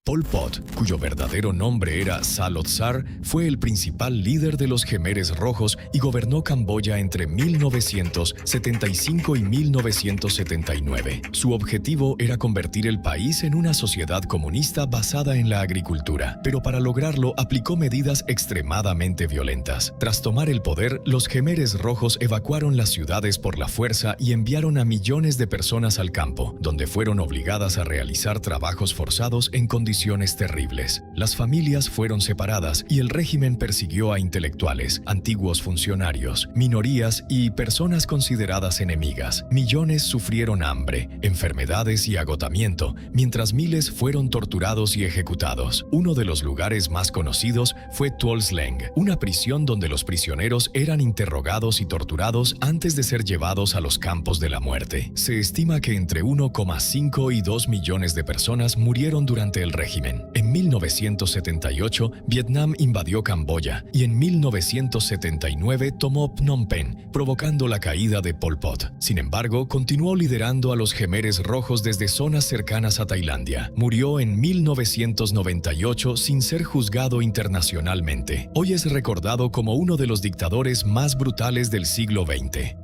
Pol Pot, cuyo verdadero nombre era Salotsar, fue el principal líder de los Khmeres Rojos y gobernó Camboya entre 1975 y 1979. Su objetivo era convertir el país en una sociedad comunista basada en la agricultura, pero para lograrlo aplicó medidas extremadamente violentas. Tras tomar el poder, los Khmeres Rojos evacuaron las ciudades por la fuerza y enviaron a millones de personas al campo, donde fueron obligadas a realizar trabajos forzados en condiciones terribles. Las familias fueron separadas y el régimen persiguió a intelectuales, antiguos funcionarios, minorías y personas consideradas enemigas. Millones sufrieron hambre, enfermedades y agotamiento, mientras miles fueron torturados y ejecutados. Uno de los lugares más conocidos fue Tuol Sleng, una prisión donde los prisioneros eran interrogados y torturados antes de ser llevados a los campos de la muerte. Se estima que entre 1,5 y 2 millones de personas murieron durante el régimen. En 1978, Vietnam invadió Camboya y en 1979 tomó Phnom Penh, provocando la caída de Pol Pot. Sin embargo, continuó liderando a los Khmeres Rojos desde zonas cercanas a Tailandia. Murió en 1998 sin ser juzgado internacionalmente. Hoy es recordado como uno de los dictadores más brutales del siglo XX.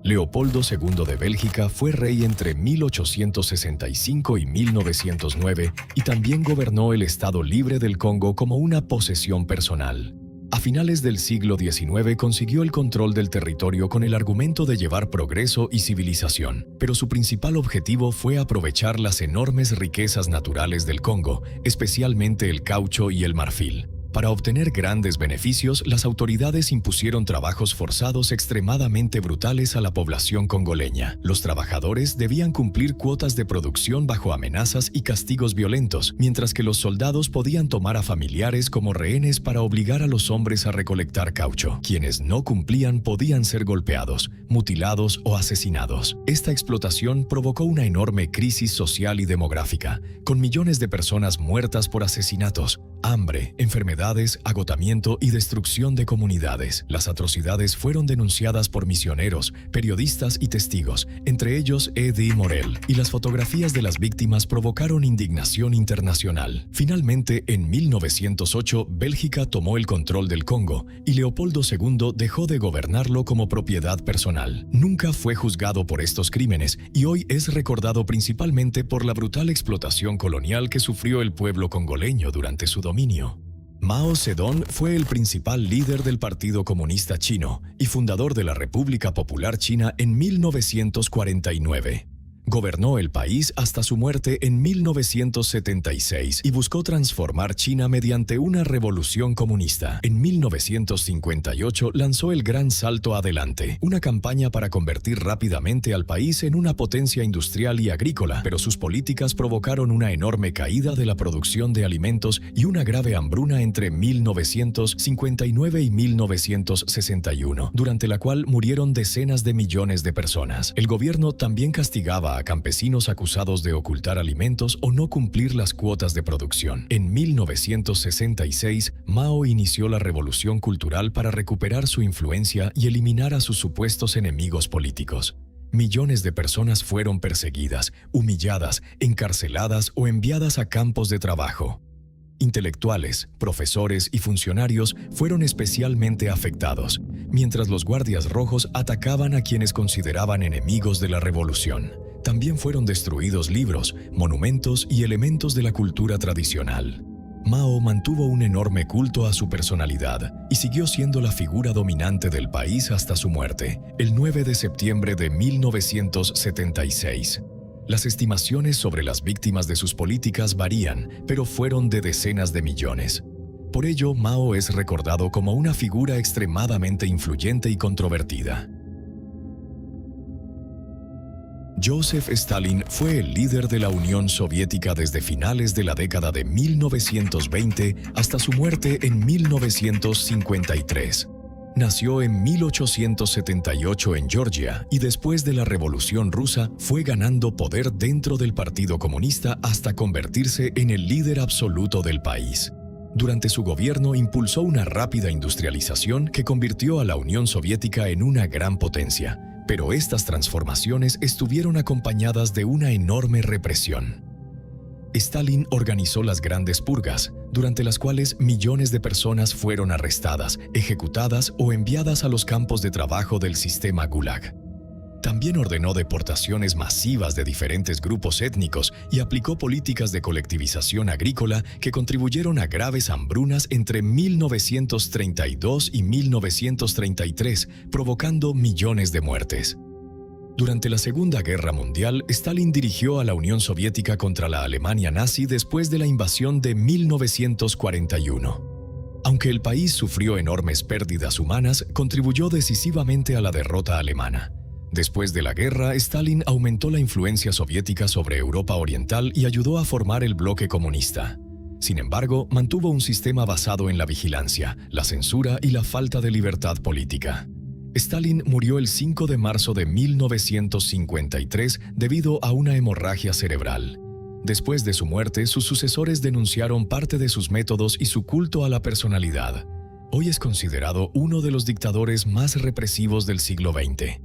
Leopoldo II de Bélgica fue rey entre 1865 y 1909 y también gobernó el Estado Libre del Congo como una posesión personal. A finales del siglo XIX consiguió el control del territorio con el argumento de llevar progreso y civilización, pero su principal objetivo fue aprovechar las enormes riquezas naturales del Congo, especialmente el caucho y el marfil. Para obtener grandes beneficios, las autoridades impusieron trabajos forzados extremadamente brutales a la población congoleña. Los trabajadores debían cumplir cuotas de producción bajo amenazas y castigos violentos, mientras que los soldados podían tomar a familiares como rehenes para obligar a los hombres a recolectar caucho. Quienes no cumplían podían ser golpeados, mutilados o asesinados. Esta explotación provocó una enorme crisis social y demográfica, con millones de personas muertas por asesinatos, hambre, enfermedades, agotamiento y destrucción de comunidades. Las atrocidades fueron denunciadas por misioneros, periodistas y testigos, entre ellos Eddie Morel, y las fotografías de las víctimas provocaron indignación internacional. Finalmente, en 1908, Bélgica tomó el control del Congo y Leopoldo II dejó de gobernarlo como propiedad personal. Nunca fue juzgado por estos crímenes y hoy es recordado principalmente por la brutal explotación colonial que sufrió el pueblo congoleño durante su dominio. Mao Zedong fue el principal líder del Partido Comunista Chino y fundador de la República Popular China en 1949. Gobernó el país hasta su muerte en 1976 y buscó transformar China mediante una revolución comunista. En 1958 lanzó el Gran Salto Adelante, una campaña para convertir rápidamente al país en una potencia industrial y agrícola, pero sus políticas provocaron una enorme caída de la producción de alimentos y una grave hambruna entre 1959 y 1961, durante la cual murieron decenas de millones de personas. El gobierno también castigaba a campesinos acusados de ocultar alimentos o no cumplir las cuotas de producción. En 1966, Mao inició la revolución cultural para recuperar su influencia y eliminar a sus supuestos enemigos políticos. Millones de personas fueron perseguidas, humilladas, encarceladas o enviadas a campos de trabajo. Intelectuales, profesores y funcionarios fueron especialmente afectados, mientras los guardias rojos atacaban a quienes consideraban enemigos de la revolución. También fueron destruidos libros, monumentos y elementos de la cultura tradicional. Mao mantuvo un enorme culto a su personalidad y siguió siendo la figura dominante del país hasta su muerte, el 9 de septiembre de 1976. Las estimaciones sobre las víctimas de sus políticas varían, pero fueron de decenas de millones. Por ello, Mao es recordado como una figura extremadamente influyente y controvertida. Joseph Stalin fue el líder de la Unión Soviética desde finales de la década de 1920 hasta su muerte en 1953. Nació en 1878 en Georgia y después de la Revolución Rusa fue ganando poder dentro del Partido Comunista hasta convertirse en el líder absoluto del país. Durante su gobierno impulsó una rápida industrialización que convirtió a la Unión Soviética en una gran potencia, pero estas transformaciones estuvieron acompañadas de una enorme represión. Stalin organizó las grandes purgas, durante las cuales millones de personas fueron arrestadas, ejecutadas o enviadas a los campos de trabajo del sistema Gulag. También ordenó deportaciones masivas de diferentes grupos étnicos y aplicó políticas de colectivización agrícola que contribuyeron a graves hambrunas entre 1932 y 1933, provocando millones de muertes. Durante la Segunda Guerra Mundial, Stalin dirigió a la Unión Soviética contra la Alemania nazi después de la invasión de 1941. Aunque el país sufrió enormes pérdidas humanas, contribuyó decisivamente a la derrota alemana. Después de la guerra, Stalin aumentó la influencia soviética sobre Europa Oriental y ayudó a formar el bloque comunista. Sin embargo, mantuvo un sistema basado en la vigilancia, la censura y la falta de libertad política. Stalin murió el 5 de marzo de 1953 debido a una hemorragia cerebral. Después de su muerte, sus sucesores denunciaron parte de sus métodos y su culto a la personalidad. Hoy es considerado uno de los dictadores más represivos del siglo XX.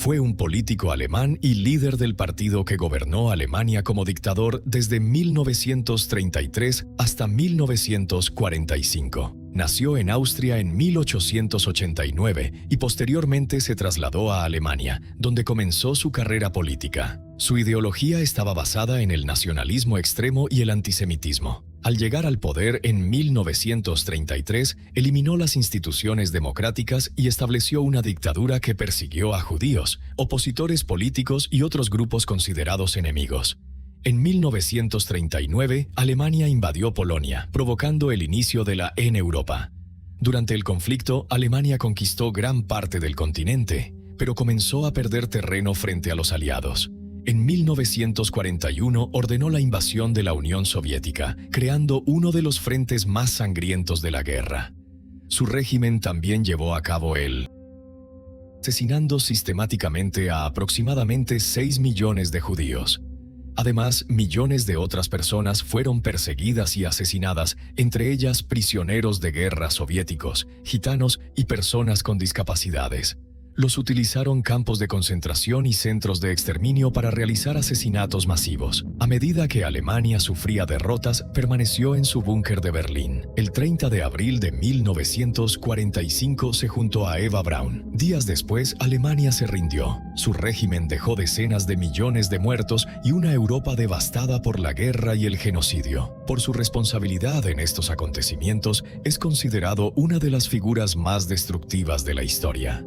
Fue un político alemán y líder del partido que gobernó Alemania como dictador desde 1933 hasta 1945. Nació en Austria en 1889 y posteriormente se trasladó a Alemania, donde comenzó su carrera política. Su ideología estaba basada en el nacionalismo extremo y el antisemitismo. Al llegar al poder en 1933, eliminó las instituciones democráticas y estableció una dictadura que persiguió a judíos, opositores políticos y otros grupos considerados enemigos. En 1939, Alemania invadió Polonia, provocando el inicio de la en Europa. Durante el conflicto, Alemania conquistó gran parte del continente, pero comenzó a perder terreno frente a los aliados. En 1941 ordenó la invasión de la Unión Soviética, creando uno de los frentes más sangrientos de la guerra. Su régimen también llevó a cabo asesinando sistemáticamente a aproximadamente 6 millones de judíos. Además, millones de otras personas fueron perseguidas y asesinadas, entre ellas prisioneros de guerra soviéticos, gitanos y personas con discapacidades. Los utilizaron campos de concentración y centros de exterminio para realizar asesinatos masivos. A medida que Alemania sufría derrotas, permaneció en su búnker de Berlín. El 30 de abril de 1945 se juntó a Eva Braun. Días después, Alemania se rindió. Su régimen dejó decenas de millones de muertos y una Europa devastada por la guerra y el genocidio. Por su responsabilidad en estos acontecimientos, es considerado una de las figuras más destructivas de la historia.